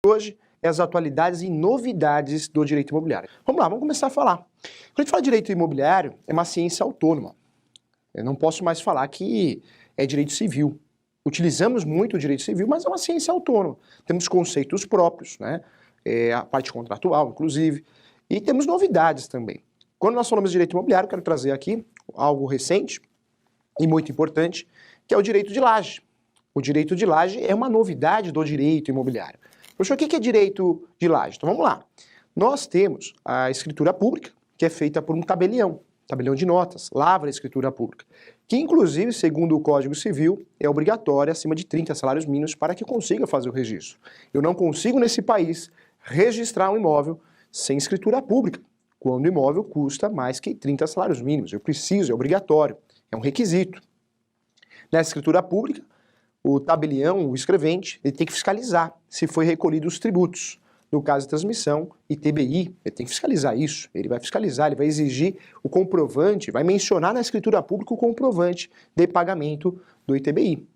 Hoje é as atualidades e novidades do direito imobiliário. Vamos lá, vamos começar a falar. Quando a gente fala de direito imobiliário, é uma ciência autônoma. Eu não posso mais falar que é direito civil. Utilizamos muito o direito civil, mas é uma ciência autônoma. Temos conceitos próprios, né? A parte contratual, inclusive, e temos novidades também. Quando nós falamos de direito imobiliário, quero trazer aqui algo recente e muito importante, que é o direito de laje. O direito de laje é uma novidade do direito imobiliário. Professor, o que é direito de laje? Então vamos lá. Nós temos a escritura pública, que é feita por um tabelião de notas, lavra a escritura pública, que inclusive, segundo o Código Civil, é obrigatória acima de 30 salários mínimos para que consiga fazer o registro. Eu não consigo nesse país registrar um imóvel sem escritura pública, quando o imóvel custa mais que 30 salários mínimos. Eu preciso, é obrigatório, é um requisito. Nessa escritura pública, o tabelião, o escrevente, ele tem que fiscalizar se foi recolhido os tributos. No caso de transmissão, ITBI, ele tem que fiscalizar isso. Ele vai fiscalizar, ele vai exigir o comprovante, vai mencionar na escritura pública o comprovante de pagamento do ITBI.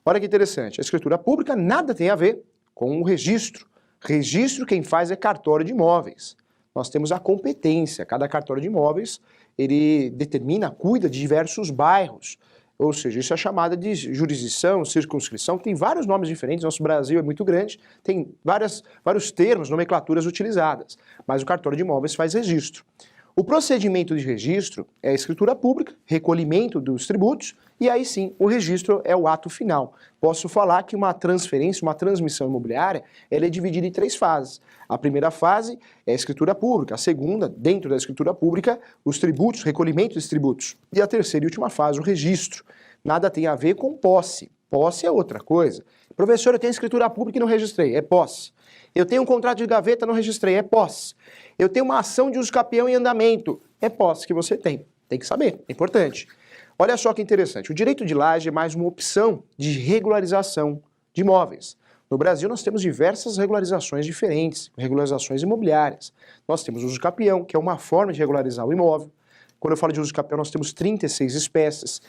Olha que interessante, a escritura pública nada tem a ver com o registro. Registro quem faz é cartório de imóveis. Nós temos a competência, cada cartório de imóveis, ele determina, cuida de diversos bairros. Ou seja, isso é chamada de jurisdição, circunscrição, tem vários nomes diferentes, nosso Brasil é muito grande, tem vários termos, nomenclaturas utilizadas, mas o cartório de imóveis faz registro. O procedimento de registro é a escritura pública, recolhimento dos tributos, e aí sim, o registro é o ato final. Posso falar que uma transferência, uma transmissão imobiliária, ela é dividida em 3 fases. A primeira fase é a escritura pública, a segunda, dentro da escritura pública, os tributos, recolhimento dos tributos. E a terceira e última fase, o registro. Nada tem a ver com posse. Posse é outra coisa. Professor, eu tenho escritura pública e não registrei, é posse. Eu tenho um contrato de gaveta, não registrei, é posse. Eu tenho uma ação de uso capião em andamento, é posse que você tem. Tem que saber, é importante. Olha só que interessante, o direito de laje é mais uma opção de regularização de imóveis. No Brasil nós temos diversas regularizações diferentes, regularizações imobiliárias. Nós temos o uso capião, que é uma forma de regularizar o imóvel. Quando eu falo de uso capião, nós temos 36 espécies.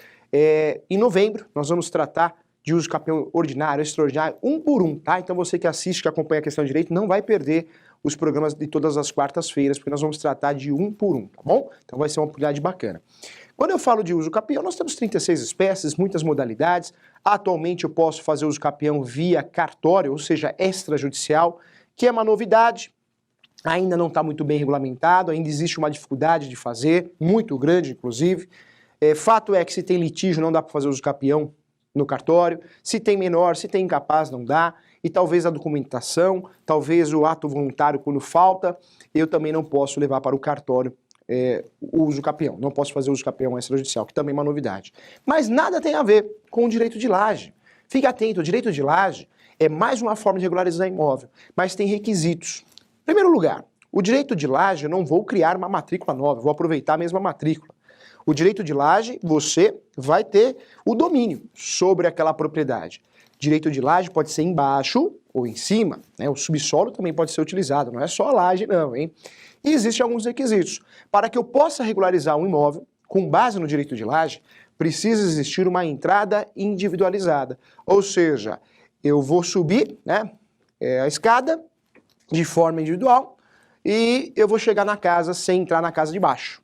Em novembro, nós vamos tratar de uso capião ordinário, extraordinário, um por um, tá? Então você que assiste, que acompanha a questão de direito, não vai perder os programas de todas as quartas-feiras, porque nós vamos tratar de um por um, tá bom? Então vai ser uma oportunidade bacana. Quando eu falo de uso capião, nós temos 36 espécies, muitas modalidades. Atualmente eu posso fazer uso capião via cartório, ou seja, extrajudicial, que é uma novidade, ainda não está muito bem regulamentado, ainda existe uma dificuldade de fazer, muito grande inclusive. Fato é que se tem litígio não dá para fazer uso capião no cartório, se tem menor, se tem incapaz não dá, e talvez a documentação, talvez o ato voluntário quando falta, eu também não posso levar para o cartório o uso capião, não posso fazer uso capião extrajudicial, que também é uma novidade. Mas nada tem a ver com o direito de laje. Fique atento, o direito de laje é mais uma forma de regularizar imóvel, mas tem requisitos. Em primeiro lugar, o direito de laje eu não vou criar uma matrícula nova, vou aproveitar a mesma matrícula. O direito de laje, você vai ter o domínio sobre aquela propriedade. Direito de laje pode ser embaixo ou em cima, né? O subsolo também pode ser utilizado, não é só a laje não, hein? E existem alguns requisitos. Para que eu possa regularizar um imóvel, com base no direito de laje, precisa existir uma entrada individualizada. Ou seja, eu vou subir, né, a escada de forma individual e eu vou chegar na casa sem entrar na casa de baixo.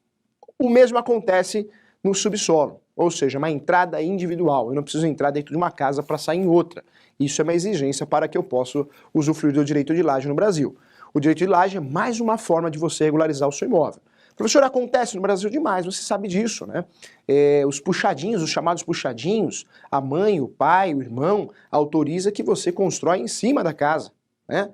O mesmo acontece no subsolo, ou seja, uma entrada individual. Eu não preciso entrar dentro de uma casa para sair em outra. Isso é uma exigência para que eu possa usufruir do direito de laje no Brasil. O direito de laje é mais uma forma de você regularizar o seu imóvel. Professor, acontece no Brasil demais, você sabe disso, né? Os puxadinhos, os chamados puxadinhos, a mãe, o pai, o irmão, autoriza que você constrói em cima da casa, né?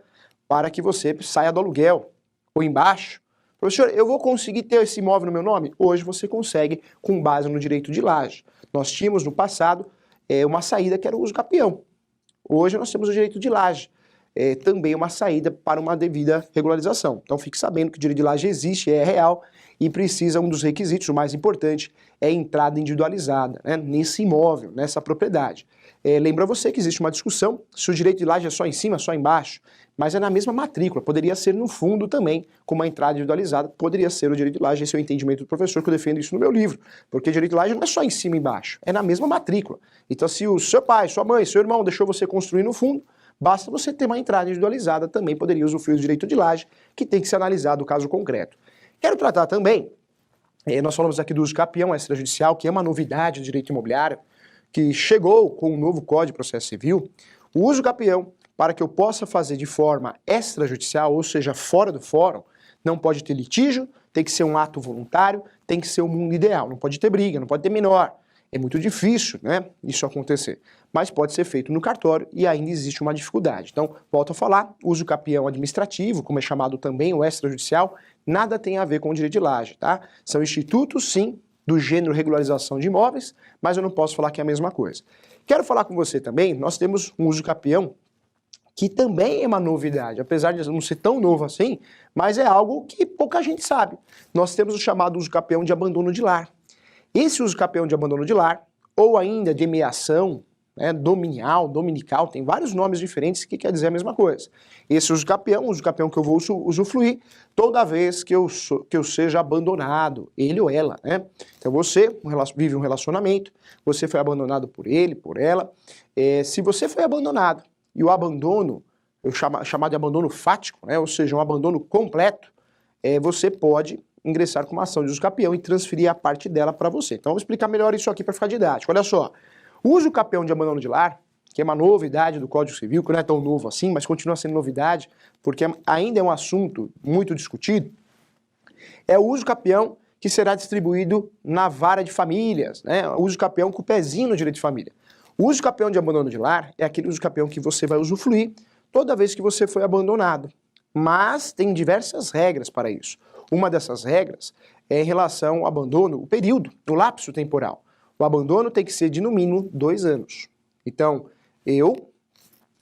Para que você saia do aluguel, ou embaixo. Professor, eu vou conseguir ter esse imóvel no meu nome? Hoje você consegue, com base no direito de laje. Nós tínhamos no passado uma saída que era o uso capião. Hoje nós temos o direito de laje. Também uma saída para uma devida regularização. Então fique sabendo que o direito de laje existe, é real e precisa, um dos requisitos, o mais importante, é a entrada individualizada, né, nesse imóvel, nessa propriedade. Lembra você que existe uma discussão se o direito de laje é só em cima, só embaixo, mas é na mesma matrícula, poderia ser no fundo também, com uma entrada individualizada, poderia ser o direito de laje, esse é o entendimento do professor, que eu defendo isso no meu livro, porque direito de laje não é só em cima e embaixo, é na mesma matrícula. Então se o seu pai, sua mãe, seu irmão deixou você construir no fundo, Basta você ter uma entrada individualizada, também poderia usufruir do direito de laje, que tem que ser analisado o caso concreto. Quero tratar também, nós falamos aqui do uso capião extrajudicial, que é uma novidade do direito imobiliário, que chegou com o novo Código de Processo Civil. O uso capião, para que eu possa fazer de forma extrajudicial, ou seja, fora do fórum, não pode ter litígio, tem que ser um ato voluntário, tem que ser o mundo ideal, não pode ter briga, não pode ter menor. É muito difícil, né, isso acontecer, mas pode ser feito no cartório e ainda existe uma dificuldade. Então, volto a falar, uso capião administrativo, como é chamado também o extrajudicial, nada tem a ver com o direito de laje, tá? São institutos, sim, do gênero regularização de imóveis, mas eu não posso falar que é a mesma coisa. Quero falar com você também, nós temos um uso capião que também é uma novidade, apesar de não ser tão novo assim, mas é algo que pouca gente sabe. Nós temos o chamado uso capião de abandono de lar. Esse uso capião de abandono de lar, ou ainda de meação, né, dominial, dominical, tem vários nomes diferentes que quer dizer a mesma coisa. Esse uso capião que eu vou usufruir toda vez que eu seja abandonado, ele ou ela, né? Então você vive um relacionamento, você foi abandonado por ele, por ela. Se você foi abandonado e o abandono, chamado de abandono fático, né, ou seja, um abandono completo, você pode ingressar com uma ação de uso capião e transferir a parte dela para você. Então vamos explicar melhor isso aqui para ficar didático. Olha só, o uso capião de abandono de lar, que é uma novidade do Código Civil, que não é tão novo assim, mas continua sendo novidade, porque ainda é um assunto muito discutido, é o uso capião que será distribuído na vara de famílias, né? O uso capião com o pezinho no direito de família. O uso capião de abandono de lar é aquele uso capião que você vai usufruir toda vez que você foi abandonado. Mas tem diversas regras para isso. Uma dessas regras é em relação ao abandono, o período, o lapso temporal. O abandono tem que ser de no mínimo 2 anos. Então, eu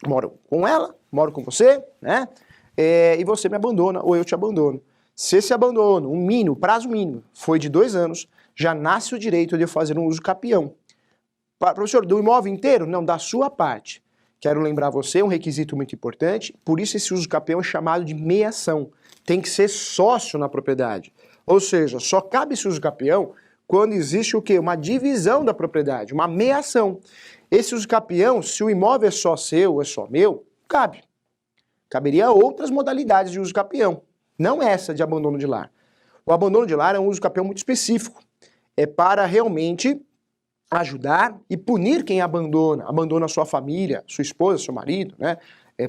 moro com ela, moro com você, né? E você me abandona ou eu te abandono. Se esse abandono, o prazo mínimo, foi de 2 anos, já nasce o direito de eu fazer um uso capião. Professor, do imóvel inteiro? Não, da sua parte. Quero lembrar você, um requisito muito importante, por isso esse uso capião é chamado de meação. Tem que ser sócio na propriedade. Ou seja, só cabe esse uso capião quando existe o quê? Uma divisão da propriedade, uma meação. Esse uso capião, se o imóvel é só seu ou é só meu, cabe. Caberia outras modalidades de uso capião, não essa de abandono de lar. O abandono de lar é um uso capião muito específico. É para realmente ajudar e punir quem abandona a sua família, sua esposa, seu marido, né?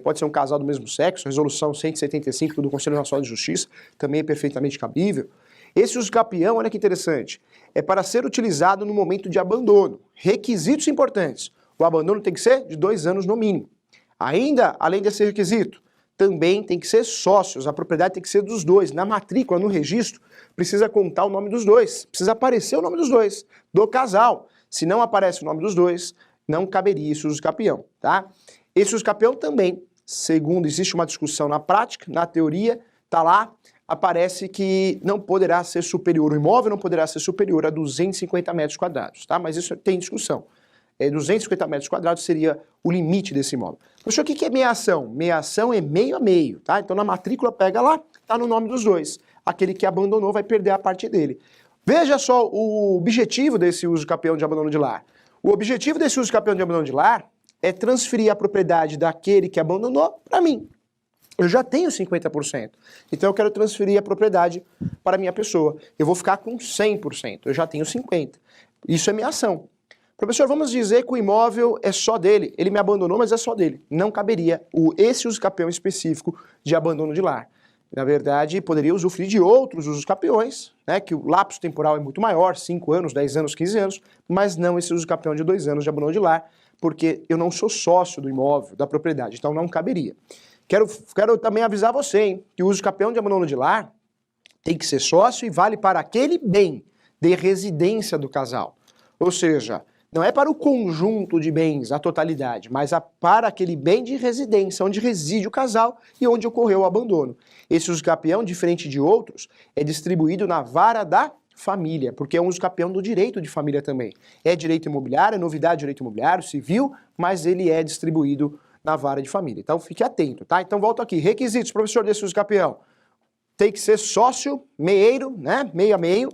Pode ser um casal do mesmo sexo, resolução 175 do Conselho Nacional de Justiça, também é perfeitamente cabível. Esse uso capião, olha que interessante, é para ser utilizado no momento de abandono. Requisitos importantes. O abandono tem que ser de 2 anos no mínimo. Ainda, além desse requisito, também tem que ser sócios, a propriedade tem que ser dos dois. Na matrícula, no registro, precisa contar o nome dos dois, precisa aparecer o nome dos dois, do casal. Se não aparece o nome dos dois, não caberia esse uso capião, tá? Esse uso capião também, segundo existe uma discussão na prática, na teoria, tá lá, aparece que não poderá ser superior, o imóvel não poderá ser superior a 250 metros quadrados, tá? Mas isso tem discussão. 250 metros quadrados seria o limite desse imóvel. Professor, o que é meação? Meação é meio a meio, tá? Então na matrícula pega lá, tá no nome dos dois. Aquele que abandonou vai perder a parte dele. Veja só o objetivo desse uso capião de abandono de lar. O objetivo desse uso capião de abandono de lar é transferir a propriedade daquele que abandonou para mim. Eu já tenho 50%, então eu quero transferir a propriedade para a minha pessoa. Eu vou ficar com 100%, eu já tenho 50%. Isso é meação. Professor, vamos dizer que o imóvel é só dele, ele me abandonou, mas é só dele. Não caberia esse uso capião específico de abandono de lar. Na verdade, poderia usufruir de outros usos capiões, né, que o lapso temporal é muito maior, 5 anos, 10 anos, 15 anos, mas não esse uso capião de 2 anos de abandono de lar, porque eu não sou sócio do imóvel, da propriedade, então não caberia. Quero também avisar você, hein, que o uso capião de abandono de lar tem que ser sócio e vale para aquele bem de residência do casal. Ou seja, não é para o conjunto de bens, a totalidade, mas para aquele bem de residência, onde reside o casal e onde ocorreu o abandono. Esse uso capião, diferente de outros, é distribuído na vara da família, porque é um uso capião do direito de família também. É direito imobiliário, é novidade de direito imobiliário, civil, mas ele é distribuído na vara de família. Então fique atento, tá? Então volto aqui. Requisitos, professor, desse uso capião. Tem que ser sócio, meieiro, né? Meio a meio.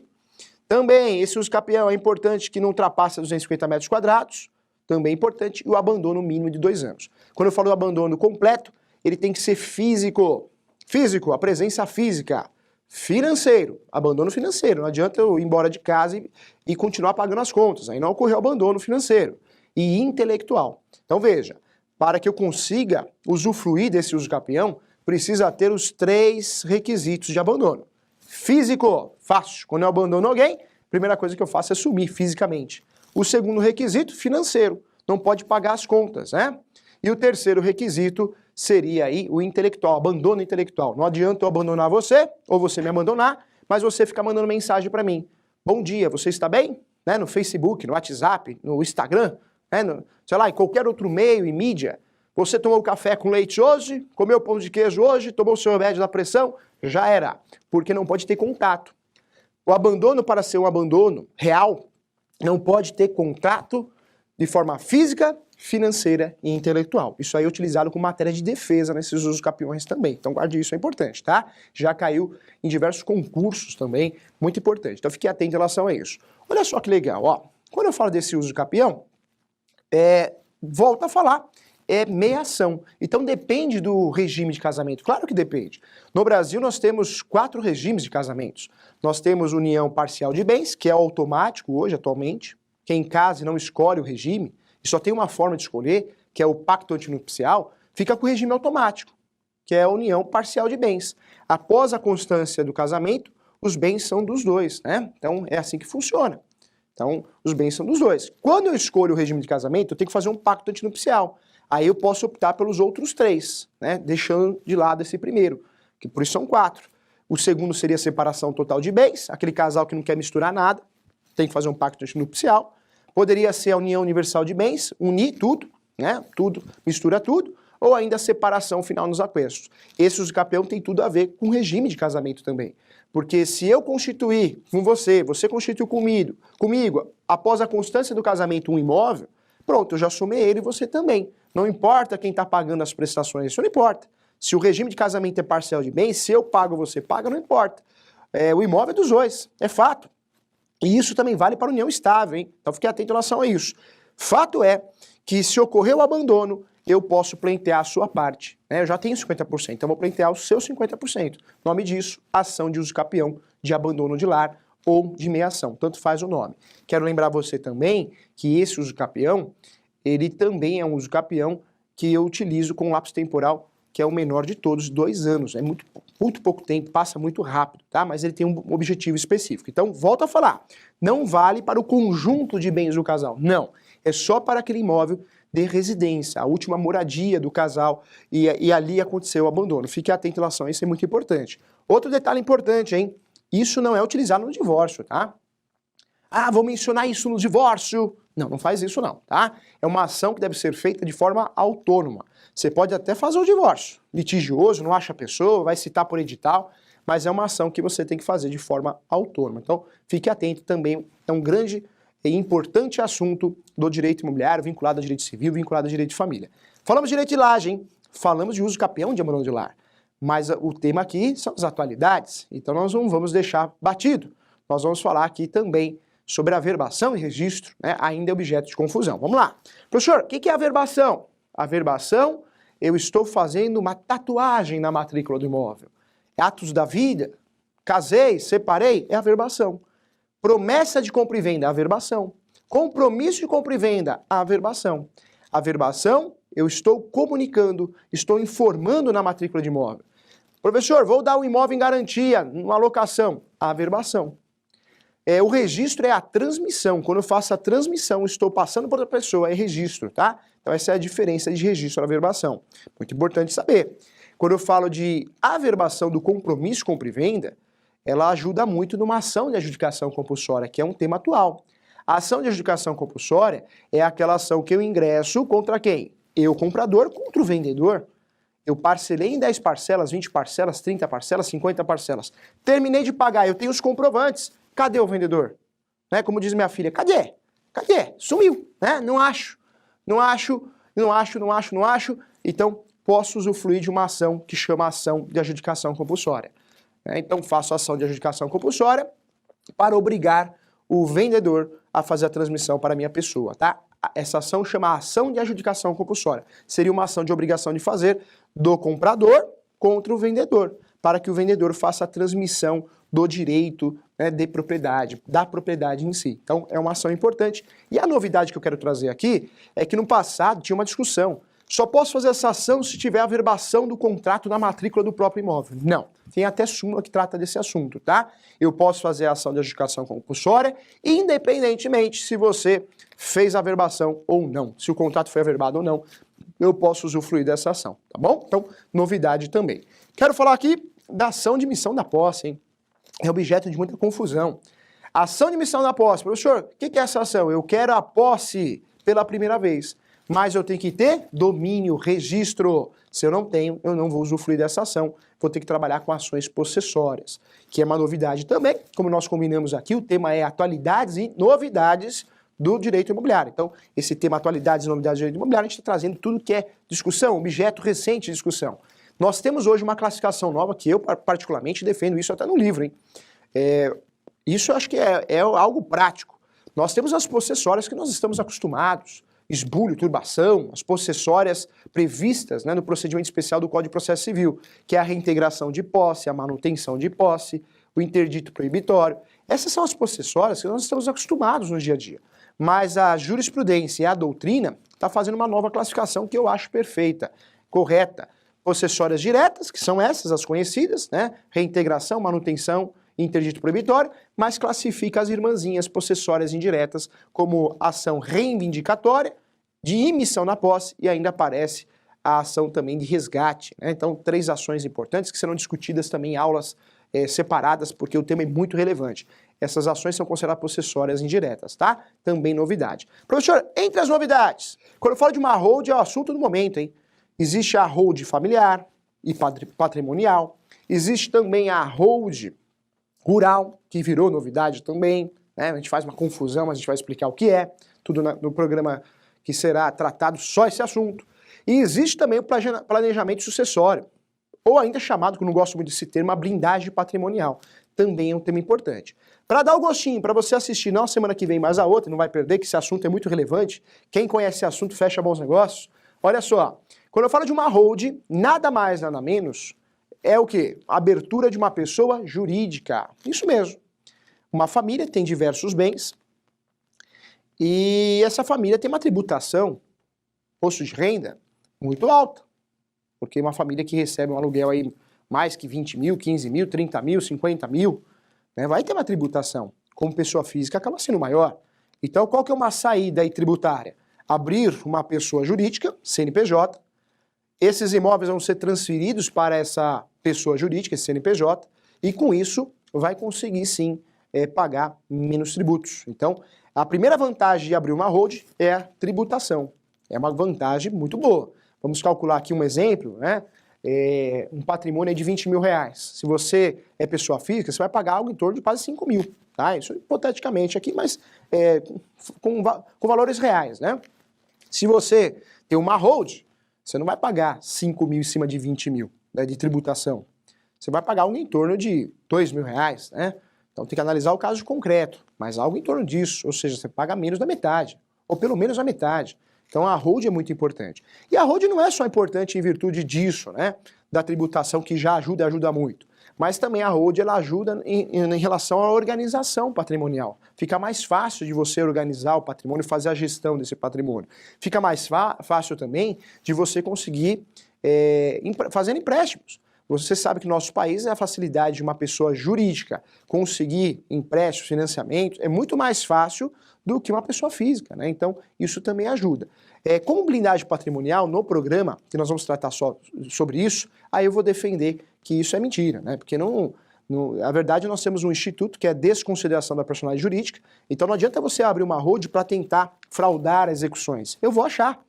Também, esse uso capião é importante que não ultrapasse 250 metros quadrados, também é importante, e o abandono mínimo de 2 anos. Quando eu falo do abandono completo, ele tem que ser físico. Físico, a presença física. Financeiro, abandono financeiro. Não adianta eu ir embora de casa e continuar pagando as contas. Aí não ocorreu abandono financeiro. E intelectual. Então veja, para que eu consiga usufruir desse uso capião, precisa ter os 3 requisitos de abandono. Físico, fácil. Quando eu abandono alguém, a primeira coisa que eu faço é sumir fisicamente. O segundo requisito, financeiro. Não pode pagar as contas, né? E o terceiro requisito seria aí o intelectual, abandono intelectual. Não adianta eu abandonar você, ou você me abandonar, mas você ficar mandando mensagem para mim. Bom dia, você está bem? Né? No Facebook, no WhatsApp, no Instagram, né? Sei lá, em qualquer outro meio e mídia. Você tomou café com leite hoje, comeu pão de queijo hoje, tomou o seu remédio da pressão, já era. Porque não pode ter contato. O abandono, para ser um abandono real, não pode ter contato de forma física, financeira e intelectual. Isso aí é utilizado como matéria de defesa nesses usos capiões também. Então guarde isso, é importante, tá? Já caiu em diversos concursos também, muito importante. Então fique atento em relação a isso. Olha só que legal, ó. Quando eu falo desse uso capião, volto a falar, é meiação. Então depende do regime de casamento. Claro que depende. No Brasil nós temos 4 regimes de casamentos. Nós temos união parcial de bens, que é automático hoje, atualmente. Quem casa e não escolhe o regime, e só tem uma forma de escolher, que é o pacto antinupcial, fica com o regime automático, que é a união parcial de bens. Após a constância do casamento, os bens são dos dois, né? Então é assim que funciona. Então, os bens são dos dois. Quando eu escolho o regime de casamento, eu tenho que fazer um pacto antinupcial. Aí eu posso optar pelos outros 3, né? Deixando de lado esse primeiro, que por isso são 4. O segundo seria a separação total de bens, aquele casal que não quer misturar nada, tem que fazer um pacto antinupcial. Poderia ser a união universal de bens, unir tudo, né? Tudo, mistura tudo, ou ainda a separação final nos aquestos. Esse uso capião tem tudo a ver com o regime de casamento também. Porque se eu constituir com você, você constituiu comigo, após a constância do casamento um imóvel, pronto, eu já assumi ele e você também. Não importa quem está pagando as prestações, isso não importa. Se o regime de casamento é parcial de bens, se eu pago ou você paga, não importa. O imóvel é dos dois, é fato. E isso também vale para a união estável, hein? Então fique atento em relação a isso. Fato é que se ocorrer o abandono, eu posso pleitear a sua parte, né? Eu já tenho 50%, então eu vou pleitear os seus 50%. O nome disso, ação de uso capião, de abandono de lar ou de meiação, tanto faz o nome. Quero lembrar você também que esse uso capião, ele também é um uso capião que eu utilizo com lapso temporal, que é o menor de todos, 2 anos. É muito pouco tempo, passa muito rápido, tá? Mas ele tem um objetivo específico. Então, volto a falar, não vale para o conjunto de bens do casal, não. É só para aquele imóvel de residência, a última moradia do casal, e ali aconteceu o abandono. Fique atento em relação a isso, é muito importante. Outro detalhe importante, hein? Isso não é utilizado no divórcio, tá? Ah, vou mencionar isso no divórcio. Não, não faz isso não, tá? É uma ação que deve ser feita de forma autônoma. Você pode até fazer o divórcio litigioso, não acha a pessoa, vai citar por edital, mas é uma ação que você tem que fazer de forma autônoma. Então, fique atento também, é um grande e importante assunto do direito imobiliário, vinculado ao direito civil, vinculado ao direito de família. Falamos de direito de laje, hein? Falamos de uso capião de abandono de lar. Mas o tema aqui são as atualidades, então nós não vamos deixar batido. Nós vamos falar aqui também sobre a averbação e registro, né? Ainda é objeto de confusão. Vamos lá. Professor, o que é averbação? Averbação, eu estou fazendo uma tatuagem na matrícula do imóvel. Atos da vida, casei, separei, é averbação. Promessa de compra e venda, averbação. Compromisso de compra e venda, averbação. Averbação, eu estou comunicando, estou informando na matrícula de imóvel. Professor, vou dar o imóvel em garantia, numa locação, averbação. O registro é a transmissão. Quando eu faço a transmissão, estou passando para outra pessoa, é registro, tá? Então essa é a diferença de registro e averbação. Muito importante saber. Quando eu falo de averbação do compromisso compra e venda, ela ajuda muito numa ação de adjudicação compulsória, que é um tema atual. A ação de adjudicação compulsória é aquela ação que eu ingresso contra quem? Eu, comprador, contra o vendedor. Eu parcelei em 10 parcelas, 20 parcelas, 30 parcelas, 50 parcelas. Terminei de pagar, eu tenho os comprovantes. Cadê o vendedor? Né? Como diz minha filha, cadê? Cadê? Sumiu, né? Não acho. Não acho. Então, posso usufruir de uma ação que chama ação de adjudicação compulsória. Então, faço a ação de adjudicação compulsória para obrigar o vendedor a fazer a transmissão para a minha pessoa, tá? Essa ação chama ação de adjudicação compulsória. Seria uma ação de obrigação de fazer do comprador contra o vendedor, para que o vendedor faça a transmissão do direito, né, de propriedade, da propriedade em si. Então, é uma ação importante. E a novidade que eu quero trazer aqui é que no passado tinha uma discussão. Só posso fazer essa ação se tiver a averbação do contrato na matrícula do próprio imóvel. Não. Tem até súmula que trata desse assunto, tá? Eu posso fazer a ação de adjudicação compulsória, independentemente se você fez a averbação ou não. Se o contrato foi averbado ou não, eu posso usufruir dessa ação, tá bom? Então, novidade também. Quero falar aqui da ação de missão da posse, hein? É objeto de muita confusão. Ação de missão da posse. Professor, o que é essa ação? Eu quero a posse pela primeira vez, mas eu tenho que ter domínio, registro. Se eu não tenho, eu não vou usufruir dessa ação. Vou ter que trabalhar com ações possessórias, que é uma novidade também. Como nós combinamos aqui, o tema é atualidades e novidades do direito imobiliário. Então, esse tema atualidades e novidades do direito imobiliário, a gente está trazendo tudo que é discussão, objeto recente de discussão. Nós temos hoje uma classificação nova que eu particularmente defendo isso até no livro, hein? Isso eu acho que é algo prático. Nós temos as possessórias que nós estamos acostumados, esbulho, turbação, as possessórias previstas, né, no procedimento especial do Código de Processo Civil, que é a reintegração de posse, a manutenção de posse, o interdito proibitório. Essas são as possessórias que nós estamos acostumados no dia a dia. Mas a jurisprudência e a doutrina está fazendo uma nova classificação que eu acho perfeita, correta. Possessórias diretas, que são essas, as conhecidas, né? Reintegração, manutenção, interdito proibitório, mas classifica as irmãzinhas possessórias indiretas como ação reivindicatória, de imissão na posse, e ainda aparece a ação também de resgate, né? Então, 3 ações importantes que serão discutidas também em aulas separadas, porque o tema é muito relevante. Essas ações são consideradas possessórias indiretas, tá? Também novidade. Professor, entre as novidades, quando eu falo de uma hold, é o assunto do momento, hein? Existe a hold familiar e patrimonial, existe também a hold rural, que virou novidade também, né? A gente faz uma confusão, mas a gente vai explicar o que é, tudo no programa que será tratado só esse assunto. E existe também o planejamento sucessório, ou ainda chamado, que eu não gosto muito desse termo, a blindagem patrimonial. Também é um tema importante. Para dar o gostinho, para você assistir não a semana que vem, mas a outra, não vai perder, que esse assunto é muito relevante. Quem conhece esse assunto fecha bons negócios. Olha só, quando eu falo de uma hold, nada mais, nada menos, é o quê? A abertura de uma pessoa jurídica. Isso mesmo. Uma família tem diversos bens e essa família tem uma tributação, imposto de renda, muito alta. Porque uma família que recebe um aluguel aí mais que 20 mil, 15 mil, 30 mil, 50 mil, né, vai ter uma tributação. Como pessoa física acaba sendo maior. Então qual que é uma saída aí tributária? Abrir uma pessoa jurídica, CNPJ, esses imóveis vão ser transferidos para essa pessoa jurídica, esse CNPJ, e com isso vai conseguir sim pagar menos tributos. Então, a primeira vantagem de abrir uma hold é a tributação. É uma vantagem muito boa. Vamos calcular aqui um exemplo, né? Um patrimônio de 20 mil reais. Se você é pessoa física, você vai pagar algo em torno de quase 5 mil. Tá? Isso hipoteticamente aqui, mas com valores reais, né? Se você tem uma hold, você não vai pagar 5 mil em cima de 20 mil, né, de tributação. Você vai pagar algo em torno de 2 mil reais, né? Então tem que analisar o caso concreto, mas algo em torno disso, ou seja, você paga menos da metade, ou pelo menos a metade. Então a hold é muito importante. E a hold não é só importante em virtude disso, né, da tributação que já ajuda e ajuda muito, mas também a hold ela ajuda em relação à organização patrimonial. Fica mais fácil de você organizar o patrimônio e fazer a gestão desse patrimônio. Fica mais fácil também de você conseguir fazer empréstimos. Você sabe que no nosso país a facilidade de uma pessoa jurídica conseguir empréstimos, financiamento, é muito mais fácil do que uma pessoa física, né? Então, isso também ajuda. Como blindagem patrimonial, no programa, que nós vamos tratar só sobre isso, aí eu vou defender que isso é mentira, né? Porque na verdade nós temos um instituto que é desconsideração da personalidade jurídica, então não adianta você abrir uma hold para tentar fraudar execuções. Eu vou achar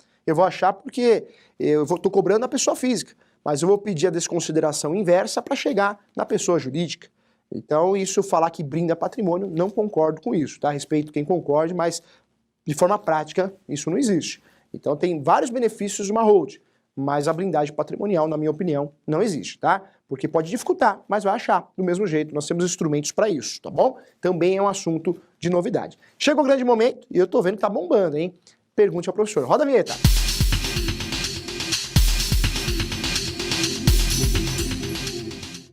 porque eu estou cobrando a pessoa física, mas eu vou pedir a desconsideração inversa para chegar na pessoa jurídica. Então isso falar que blinda patrimônio, não concordo com isso, tá? Respeito quem concorde, mas de forma prática isso não existe. Então tem vários benefícios de uma hold, mas a blindagem patrimonial, na minha opinião, não existe, tá? Porque pode dificultar, mas vai achar do mesmo jeito, nós temos instrumentos para isso, tá bom? Também é um assunto de novidade. Chega o grande momento, e eu tô vendo que tá bombando, hein? pergunte ao professor. Roda a vinheta.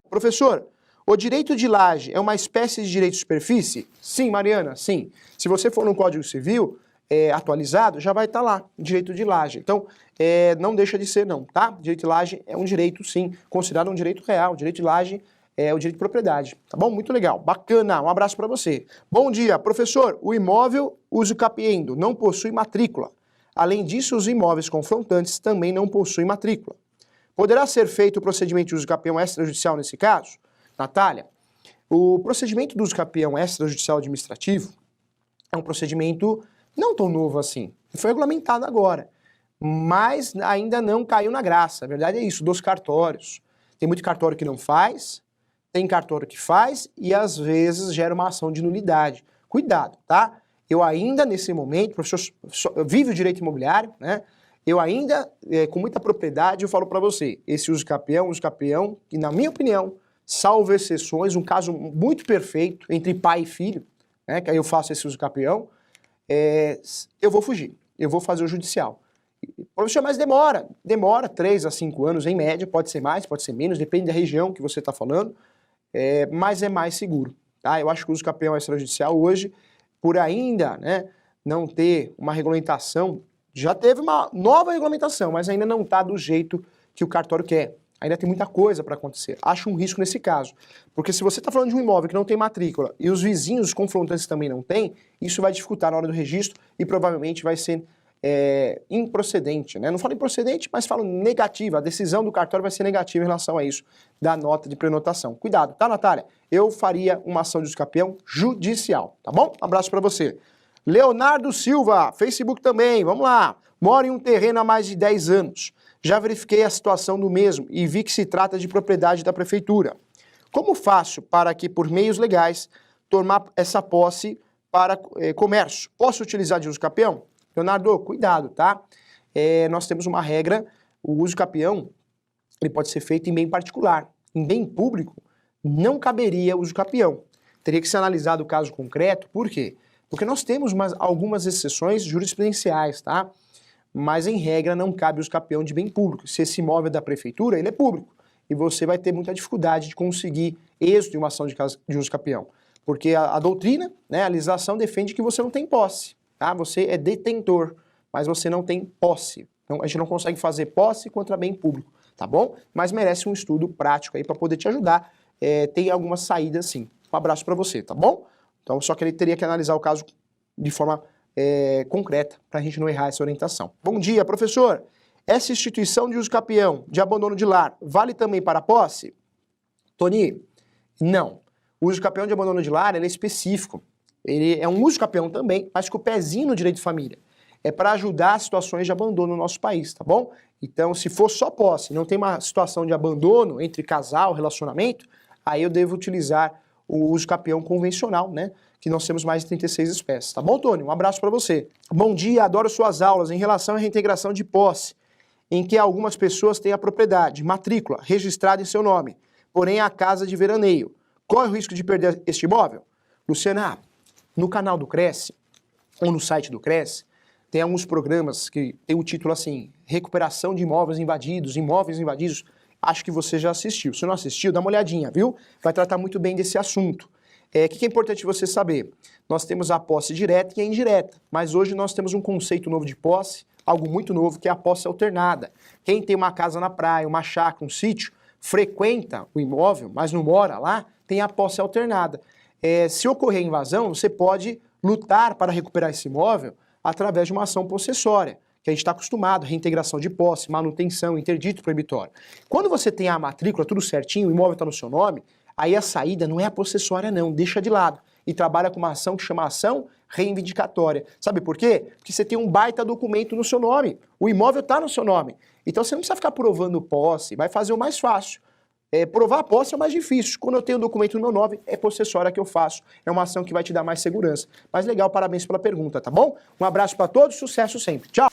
Professor, o direito de laje é uma espécie de direito de superfície? Sim, Mariana, sim. Se você for no Código Civil atualizado, já vai estar lá, direito de laje. Então, não deixa de ser não, tá? Direito de laje é um direito, sim, considerado um direito real. Direito de laje é o direito de propriedade, tá bom? Muito legal, bacana, um abraço para você. Bom dia, professor, o imóvel uso capiendo não possui matrícula. Além disso, os imóveis confrontantes também não possuem matrícula. Poderá ser feito o procedimento de uso capião extrajudicial nesse caso? Natália, o procedimento do uso capião extrajudicial administrativo é um procedimento não tão novo assim. Foi regulamentado agora, mas ainda não caiu na graça. A verdade é isso, dos cartórios. Tem muito cartório que não faz, tem cartório que faz e às vezes gera uma ação de nulidade. Cuidado, tá? Eu ainda, nesse momento, o professor vive o direito imobiliário, né? Eu ainda, com muita propriedade, eu falo para você, esse uso capião, que na minha opinião, salvo exceções, um caso muito perfeito entre pai e filho, né, que aí eu faço esse uso capião, eu vou fugir, eu vou fazer o judicial. Professor, mas demora 3 a 5 anos em média, pode ser mais, pode ser menos, depende da região que você está falando, mas é mais seguro. Tá? Eu acho que o uso capião extrajudicial hoje, por ainda, né, não ter uma regulamentação, já teve uma nova regulamentação, mas ainda não está do jeito que o cartório quer. Ainda tem muita coisa para acontecer. Acho um risco nesse caso. Porque se você está falando de um imóvel que não tem matrícula e os vizinhos, os confrontantes também não têm, isso vai dificultar na hora do registro e provavelmente vai ser improcedente. Né? Não falo improcedente, mas falo negativa. A decisão do cartório vai ser negativa em relação a isso, da nota de prenotação. Cuidado, tá, Natália? Eu faria uma ação de uso capião judicial, tá bom? Um abraço para você. Leonardo Silva, Facebook também, vamos lá. Moro em um terreno há mais de 10 anos. Já verifiquei a situação do mesmo e vi que se trata de propriedade da prefeitura. Como faço para que, por meios legais, tomar essa posse para comércio? Posso utilizar de uso capião? Leonardo, cuidado, tá? Nós temos uma regra, o uso capião, ele pode ser feito em bem particular. Em bem público, não caberia uso capião. Teria que ser analisado o caso concreto, por quê? Porque nós temos algumas exceções jurisprudenciais, tá? Mas, em regra, não cabe uso capião de bem público. Se esse imóvel é da prefeitura, ele é público. E você vai ter muita dificuldade de conseguir êxito em uma ação de uso capião. Porque a doutrina, né, a legislação defende que você não tem posse, tá? Você é detentor, mas você não tem posse. Então, a gente não consegue fazer posse contra bem público, tá bom? Mas merece um estudo prático aí para poder te ajudar. Tem algumas saídas, sim. Um abraço para você, tá bom? Então, só que ele teria que analisar o caso de forma concreta, para a gente não errar essa orientação. Bom dia, professor. Essa instituição de uso capião, de abandono de lar, vale também para a posse? Tony, não. O uso capião de abandono de lar, ele é específico. Ele é um uso capião também, mas com o pezinho no direito de família. É para ajudar as situações de abandono no nosso país, tá bom? Então, se for só posse, não tem uma situação de abandono entre casal, relacionamento, aí eu devo utilizar o uso capião convencional, né? Que nós temos mais de 36 espécies. Tá bom, Tony? Um abraço para você. Bom dia, adoro suas aulas em relação à reintegração de posse, em que algumas pessoas têm a propriedade, matrícula, registrada em seu nome, porém a casa de veraneio. Corre o risco de perder este imóvel? Luciana, no canal do Cresce, ou no site do Cresce, tem alguns programas que tem o título assim, recuperação de imóveis invadidos, acho que você já assistiu. Se não assistiu, dá uma olhadinha, viu? Vai tratar muito bem desse assunto. O que é importante você saber? Nós temos a posse direta e a indireta, mas hoje nós temos um conceito novo de posse, algo muito novo, que é a posse alternada. Quem tem uma casa na praia, uma chácara, um sítio, frequenta o imóvel, mas não mora lá, tem a posse alternada. Se ocorrer invasão, você pode lutar para recuperar esse imóvel através de uma ação possessória, que a gente está acostumado, reintegração de posse, manutenção, interdito proibitório. Quando você tem a matrícula, tudo certinho, o imóvel está no seu nome, aí a saída não é a possessória não, deixa de lado. E trabalha com uma ação que chama ação reivindicatória. Sabe por quê? Porque você tem um baita documento no seu nome, o imóvel está no seu nome. Então você não precisa ficar provando posse, vai fazer o mais fácil. Provar a posse é o mais difícil. Quando eu tenho um documento no meu nome, é possessória que eu faço. É uma ação que vai te dar mais segurança. Mas legal, parabéns pela pergunta, tá bom? Um abraço para todos, sucesso sempre. Tchau!